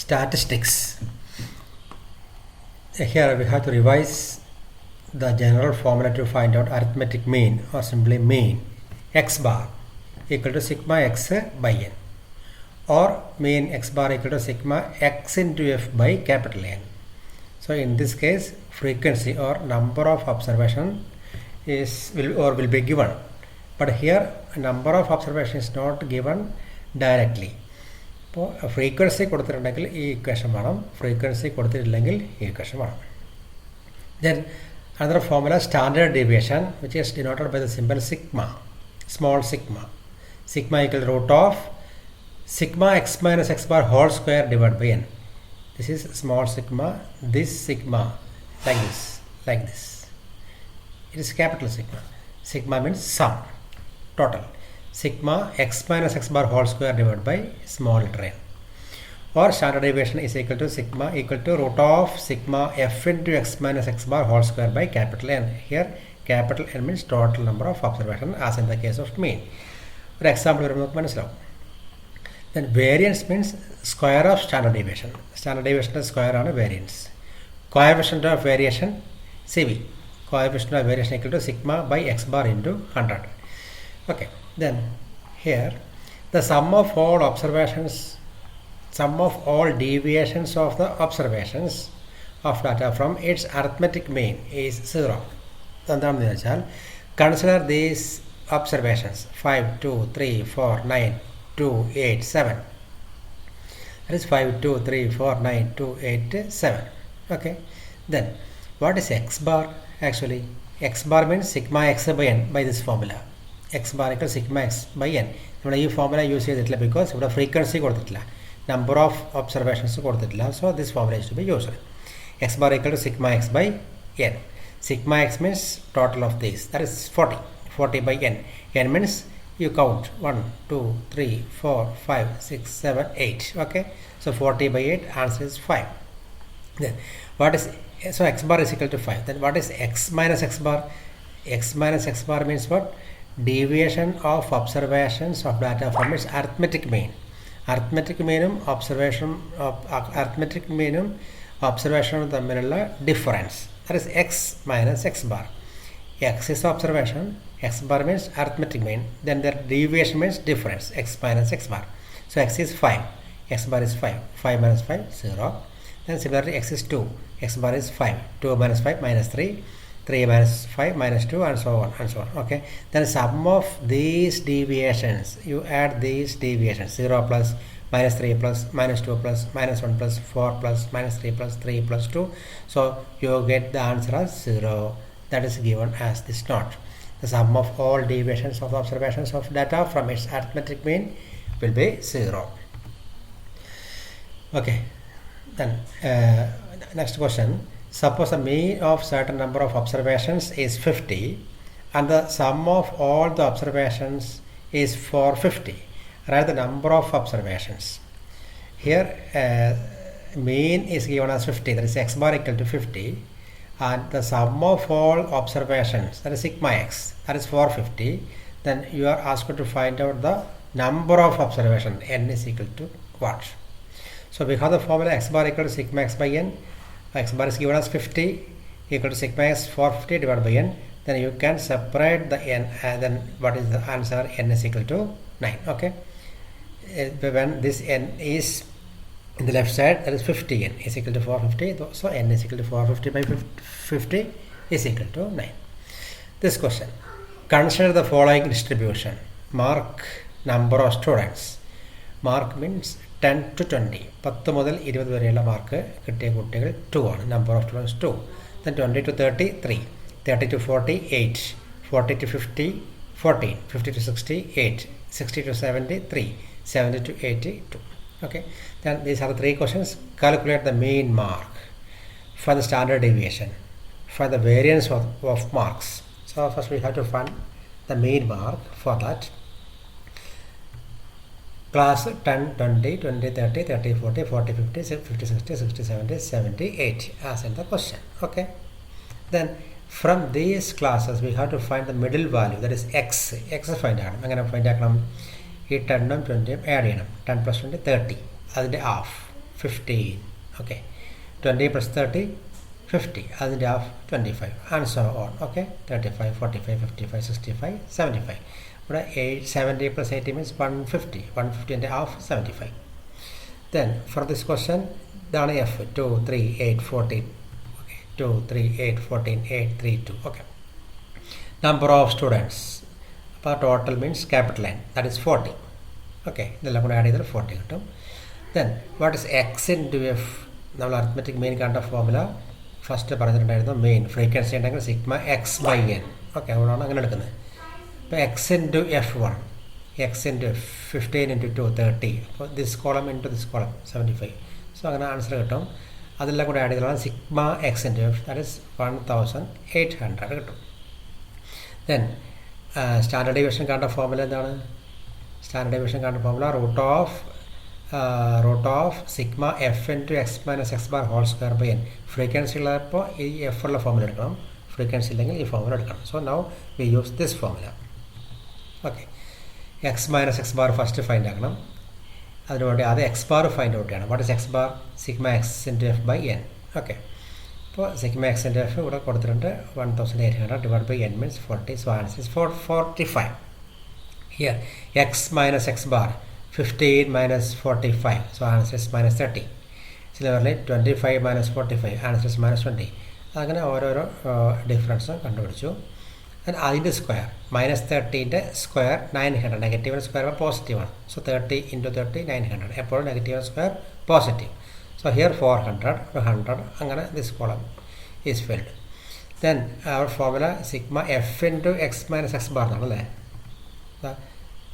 statistics. Here we have to revise the general formula to find out arithmetic mean, or simply mean. X bar equal to sigma x by n, or mean x bar equal to sigma x into f by capital N. So in this case, frequency or number of observation will be given, but here number of observation is not given directly. അപ്പോൾ frequency കൊടുത്തിട്ടുണ്ടെങ്കിൽ ഈ equation വേണം, frequency കൊടുത്തിട്ടില്ലെങ്കിൽ ഈ equation വേണം. Then another formula, standard deviation, which is denoted by the symbol sigma, small sigma. Sigma equal to root of sigma x minus x bar whole square divided by n. This is small sigma, this sigma like this. It is capital sigma. Sigma means sum, total. Sigma x minus x bar whole square divided by small letter n. Or standard deviation is equal to sigma equal to root of sigma f into x minus x bar whole square by capital N. Here capital N means total number of observation, as in the case of mean. For example, then variance means square of standard deviation. Standard deviation is square on variance. Coefficient of variation CV. Coefficient of variation equal to sigma by x bar into 100. Okay. Then here the sum of all observations, sum of all deviations of the observations of data from its arithmetic mean is 0. Consider these observations 5, 2, 3, 4, 9, 2, 8, 7. That is 5, 2, 3, 4, 9, 2, 8, 7. Okay. Then what is x bar? Actually x bar means sigma x by n by this formula. X bar equals sigma x by n. ഇവിടെ ഈ formula use ചെയ്തിട്ടില്ല because ഇവിടെ frequency കൊടുത്തിട്ടില്ല, number of observations കൊടുത്തിട്ടില്ല. So this formula is to be used. X bar equal to sigma x by n. Sigma x means total of these, that is 40 by n. N means you count 1, 2, 3, 4, 5, 6, 7, 8. Okay, so 40 by 8, answer is 5. Then what is, so x bar is equal to 5. Then what is x minus x bar? X minus x bar means what? Deviation of observations of data from its arithmetic mean. Arithmetic meanum observation തമ്മിലുള്ള difference, that is x minus x bar. X is observation, x bar means arithmetic mean, then the deviation means difference, x minus x bar. So x is 5, x bar is 5, 5 minus 5 0. Then similarly x is 2, x bar is 5, 2 minus 5 minus 3, 3 minus 5 minus 2, and so on and so on. Okay, then sum of these deviations, you add these deviations, 0 plus minus 3 plus minus 2 plus minus 1 plus 4 plus minus 3 plus 3 plus 2. So you get the answer as 0. That is given as this note. The sum of all deviations of observations of data from its arithmetic mean will be 0. Okay, then next question. Suppose the mean of certain number of observations is 50 and the sum of all the observations is 450. Write the number of observations. Here mean is given as 50, that is x bar equal to 50, and the sum of all observations, that is sigma x, that is 450. Then you are asked to find out the number of observation, n is equal to what? So we have the formula x bar equal to sigma x by n. X bar is given as 50 equal to sigma x 450 divided by n. Then you can separate the n, and then what is the answer? N is equal to 9. Okay, when this n is in the left side, that is 50n is equal to 450. So n is equal to 450 by 50 is equal to 9. This question, consider the following distribution. Mark number of students. Mark means 10 to 20. 10 മുതൽ 20 വരെയുള്ള mark കിട്ടിയ കുട്ടികൾ 2 ആണ്. Number of students 2. Then 20 to 30 3, 30 to 40 8, 40 to 50 14, 50 to 60 8, 60 to 70 3, 70 to 80 2. Okay, then these are the 3 questions. Calculate the mean mark, for the standard deviation, for the variance of marks. So first we have to find the mean mark. For that, class 10 20 20 30 30 40 40 50 50 60 60 70 70 80 as in the question. Okay, then from these classes we have to find the middle value, that is x. X find out. Find out ഈ 10ഉം 20ഉം add ചെയ്യണം. 10 + 20 30, അതിൻ്റെ half 15. Okay, 20 plus 30, 50. അതിൻ്റെ half 25 and so on. Okay, 35, 45, 55, 65, 75. ഇവിടെ 70 plus 80 means 150. 150 half 75. Then for this question, ഇതാണ് F 2, 3, 8, 14. Okay, 2, 3, 8, 14, 8, 3, 2. Okay. Number of students. അപ്പോൾ total means capital N. That is 40. Okay, ഇതെല്ലാം കൂടെ add ചെയ്താൽ 40 കിട്ടും. Then what is x into f? നമ്മൾ arithmetic mean കണ്ട formula first പറഞ്ഞിട്ടുണ്ടായിരുന്നു. Mean frequency ഉണ്ടെങ്കിൽ sigma x by n. Okay, അതുകൊണ്ടാണ് അങ്ങനെ എടുക്കുന്നത്. ഇപ്പോൾ x into f 1, x into f 15 into 2 30. അപ്പോൾ this column into this column 75. So അങ്ങനെ ആൻസർ കിട്ടും. അതെല്ലാം കൂടെ ആഡ് ചെയ്താൽ sigma x into f that is 1800 കിട്ടും. ദെൻ സ്റ്റാൻഡേർഡ് ഡീവിയേഷൻ കണ്ട ഫോർമുല എന്താണ്? സ്റ്റാൻഡേർഡ് ഡീവിയേഷൻ കണ്ട formula root of sigma f into x minus x bar whole square by n. Frequency ഉള്ളപ്പോൾ ഈ എഫ് ഉള്ള ഫോർമുല എടുക്കണം, ഫ്രീക്വൻസി ഇല്ലെങ്കിൽ ഈ ഫോർമുല എടുക്കണം. So now we use this formula. Okay, x minus x bar first find ആക്കണം. അതിനുവേണ്ടി ആദ്യം എക്സ് ബാർ ഫൈൻഡ് ഔട്ട് ചെയ്യണം. What is x bar? Sigma x into f by n. Okay, അപ്പോൾ sigma x into f ഇവിടെ കൊടുത്തിട്ടുണ്ട് 1800 divide by n means 40. So answer is 45. Here x minus x bar 15 minus 45. So answer is minus 30. Similarly 25 minus 45. Answer is minus 20. അങ്ങനെ ഓരോരോ ഡിഫറൻസും കണ്ടുപിടിച്ചു. അതിൻ്റെ square minus 30ൻ്റെ square 900. നെഗറ്റീവിൻ്റെ സ്ക്വയർ പോസിറ്റീവാണ്. So 30 into 30 900. എപ്പോഴും negative square positive. So here 400 100. അങ്ങനെ this column is filled. Then അവർ formula sigma f into x minus x bar എന്നാണല്ലേ.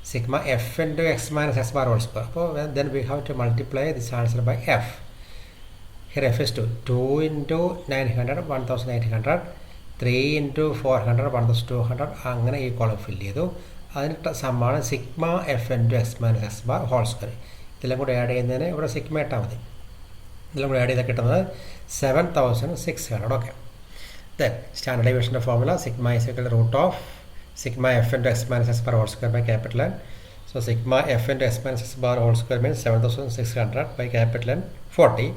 Sigma f into x minus x bar whole square. So then we have to multiply this answer by f. Here f is 2 into 900 1800, 3 into 400 1200. അങ്ങനെ ഈ column fill ചെയ്തു. അതിന് സമ്മാണ് sigma f into x minus x bar whole square. ഇതെല്ലാം കൂടെ add ചെയ്യുന്നതിന് ഇവിടെ sigma ഇട്ടാൽ മതി. ഇതെല്ലാം കൂടെ ആഡ് ചെയ്താൽ കിട്ടുന്നത് 7600. ഓക്കെ, ദെൻ സ്റ്റാൻഡേർഡ് ഡീവിയേഷൻ്റെ formula sigma is equal to root of sigma f into x minus x bar whole square by capital N. So sigma f into x minus x bar whole square means 7600 by capital N 40.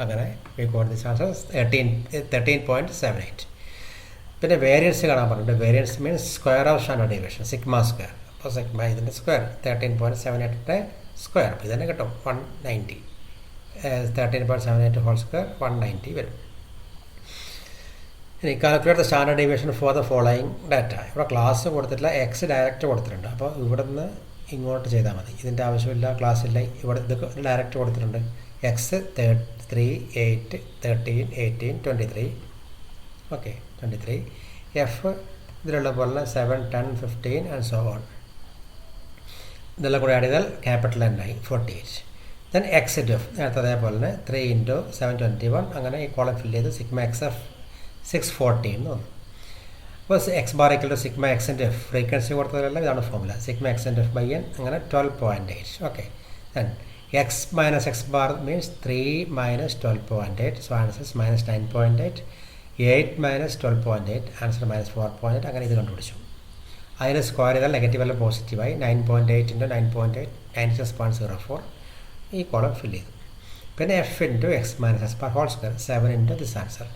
അങ്ങനെ we got this answer 13.78. പിന്നെ variance കാണാൻ പറഞ്ഞിട്ടുണ്ട്. Variance means square of standard deviation sigma square. അപ്പോൾ sigma ഇതിൻ്റെ square 13.78 square. അപ്പോൾ ഇതന്നെ കിട്ടും 190. 13.78 whole square 190 വരും. ഇനി calculate the standard deviation for the following data. ഇവിടെ ക്ലാസ് കൊടുത്തിട്ടില്ല, എക്സ് ഡയറക്റ്റ് കൊടുത്തിട്ടുണ്ട്. അപ്പോൾ ഇവിടെ നിന്ന് ഇങ്ങോട്ട് ചെയ്താൽ മതി. ഇതിൻ്റെ ആവശ്യമില്ല, ക്ലാസ്സില്ല. ഇവിടെ ഇത് ഡയറക്റ്റ് കൊടുത്തിട്ടുണ്ട്. എക്സ് 3, 8, 13, 18, 23. ഓക്കെ, 23. എഫ് ഇതിലുള്ള പോലെ 7, 10, 15 ആൻഡ് സോ ഓൺ. ഇതെല്ലാം കൂടെ ആഡ് ചെയ്താൽ ക്യാപിറ്റൽ എൻ ആയി 48. ദെൻ എക്സ് ഇൻറ്റു എഫ് നേരത്തെ അതേപോലെ തന്നെ 3 ഇൻറ്റു 7 21. അങ്ങനെ ഈ കോളം ഫില്ല് ചെയ്ത് സിഗ്മ എക്സ് എഫ് 640 എന്ന് വന്നു. അപ്പോൾ x bar equal to sigma x into f. Frequency കൊടുത്തതല്ല, ഇതാണ് formula. Sigma x into f by n. അങ്ങനെ 12.8. Okay, then x minus x bar means 3 minus 12.8. So answer is minus 9.8. 8 minus 12.8. Answer minus 4.8. അങ്ങനെ ഇത് കണ്ടുപിടിച്ചു. അതിന് square ചെയ്താൽ negative അല്ല പോസിറ്റീവായി 9.8 ഇൻറ്റു 9.8 96.04. ഈ കോളം ഫില്ല് ചെയ്തു. പിന്നെ f into x minus x bar whole square 7 into this answer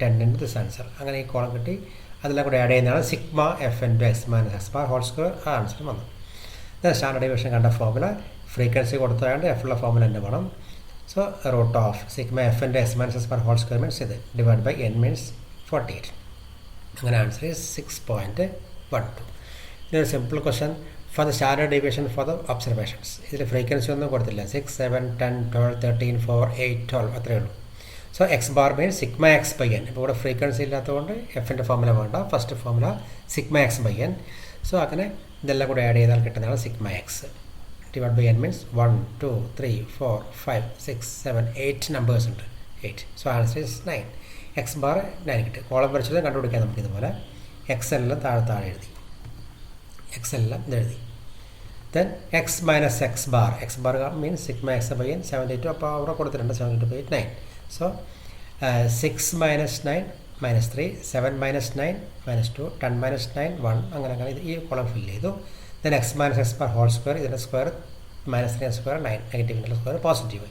10 into this answer. അങ്ങനെ ഈ കോളം കിട്ടി. അതെല്ലാം കൂടെ ആഡ് ചെയ്യുന്നതാണ് sigma f into x minus x bar whole square. ആ ആൻസർ വന്നു. സ്റ്റാൻഡേർഡ് ഡീവിയേഷൻ കണ്ട ഫോർമുല ഫ്രീക്വൻസി കൊടുത്തതുകൊണ്ട് എഫുള്ള ഫോർമുല തന്നെ വേണം. So root of sigma f into x minus x bar whole square means ഇത് ഡിവൈഡ് ബൈ എൻ മീൻസ് 48. അങ്ങനെ answer is 6.12. ഇതൊരു simple question for the standard deviation for the observations. ഇതിൽ frequency ഒന്നും കൊടുത്തില്ല. 6, 7, 10, 12, 13, 4, 8, 12 അത്രയേ ഉള്ളൂ. So x bar means sigma x by n. ഇപ്പോൾ ഇവിടെ ഫ്രീക്വൻസി ഇല്ലാത്തതുകൊണ്ട് എഫിൻ്റെ ഫോർമുല വേണ്ട. First formula sigma x by n. So അങ്ങനെ ഇതെല്ലാം കൂടെ ആഡ് ചെയ്താൽ കിട്ടുന്നതാണ് sigma x divide by n means 1, 2, 3, 4, 5, 6, 7, 8 numbers ഉണ്ട്. 8. So answer is 9. X bar 9 കിട്ടും. കോളം വരച്ചത് കണ്ടുപിടിക്കാൻ നമുക്ക് ഇതുപോലെ എക്സ് എല്ലാം താഴെ എഴുതി. എക്സ് എല്ലാം ഇതെഴുതി. Then x minus x bar. X bar means sigma x by n 72. അപ്പോൾ അവിടെ കൊടുത്തിട്ടുണ്ട് 72/8 9. So 6 minus 9 minus 3, 7 minus 9 minus 2, 10 minus 9 1. അങ്ങനെ ഈ കോളം ഫില്ല് ചെയ്തു. Then x minus x bar whole square. ഇതിൻ്റെ സ്ക്വയർ -3 സ്ക്വയർ 9. നെഗറ്റീവിൻ്റെ സ്ക്വയർ പോസിറ്റീവ്.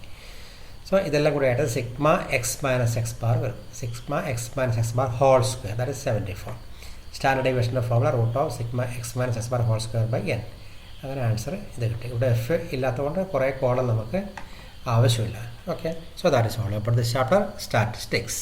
സോ ഇതെല്ലാം കൂടി ആയിട്ട് sigma x minus x bar വരും. Sigma x minus x bar whole square, that is 74. Standard ഡീവിയേഷൻ്റെ formula root of sigma x minus x bar whole square by n. അങ്ങനെ answer ഇത് കിട്ടി. ഇവിടെ f ഇല്ലാത്തതുകൊണ്ട് കുറേ കോളം നമുക്ക് ആവശ്യമില്ല. Okay, so that is all about this chapter statistics.